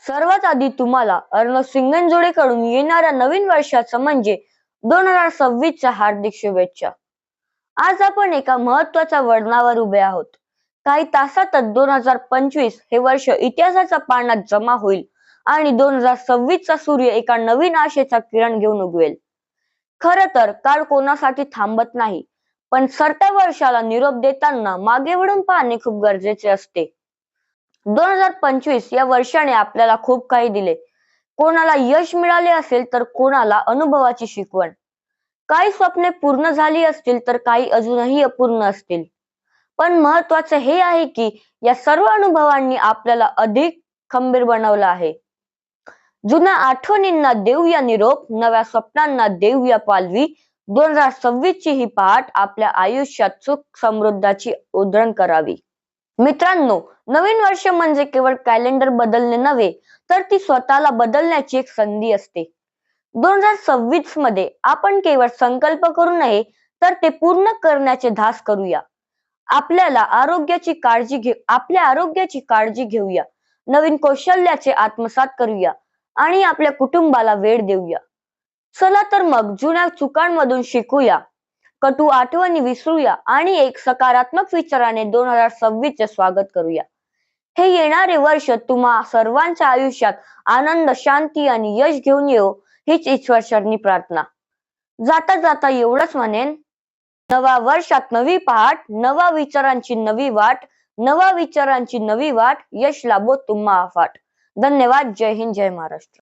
सर्वात आधी तुम्हाला अर्णव सिंगनजोडेकडून येणाऱ्या नवीन वर्षाचं म्हणजे 2026च्या हार्दिक शुभेच्छा. आज आपण एका महत्त्वाच्या वळणावर उभे आहोत. काही तासातच 2025 हे वर्ष इतिहासाच्या पानात जमा होईल आणि 2026चा सूर्य एका नवीन आशेचा किरण घेऊन उगवेल. खरं तर काळ कोणासाठी थांबत नाही, पण सरत्या वर्षाला निरोप देताना मागे वळून पाहणे खूप गरजेचे असते. 2025 या वर्षाने आपल्याला खूप काही दिले. कोणाला यश मिळाले असेल तर कोणाला अनुभवाची शिकवण. काही स्वप्ने पूर्ण झाली असतील तर काही अजूनही अपूर्ण असतील. पण महत्वाचे हे आहे की या सर्व अनुभवांनी आपल्याला अधिक खंबीर बनवलं आहे. जुन्या आठवणींना देऊया निरोप, नव्या स्वप्नांना देऊया पालवी. 2026 ची ही पहाट आपल्या आयुष्यात सुख समृद्धाची उधळण करावी. मित्रांनो, नवीन वर्ष म्हणजे केवळ कॅलेंडर बदलणे नव्हे, तर ती स्वतःला बदलण्याची एक संधी असते. 2026 मध्ये आपण केवळ संकल्प करू नये, तर ते पूर्ण करण्याचे धास करूया. आपल्या आरोग्याची काळजी घेऊया, नवीन कौशल्याचे आत्मसात करूया आणि आपल्या कुटुंबाला वेळ देऊया. चला तर मग जुन्या चुकांमधून शिकूया, कटू आठवणी विसरूया आणि एक सकारात्मक विचाराने 2026 चे स्वागत करूया. हे येणारे वर्ष तुम्हा सर्वांच्या आयुष्यात आनंद, शांती आणि यश घेऊन येऊ, हीच ईश्वरचरणी प्रार्थना. जाता जाता एवढंच म्हणेन, नवा वर्षात नवी पहाट, नवा विचारांची नवी वाट, यश लाभो तुम्हा अफाट. धन्यवाद. जय हिंद, जय महाराष्ट्र.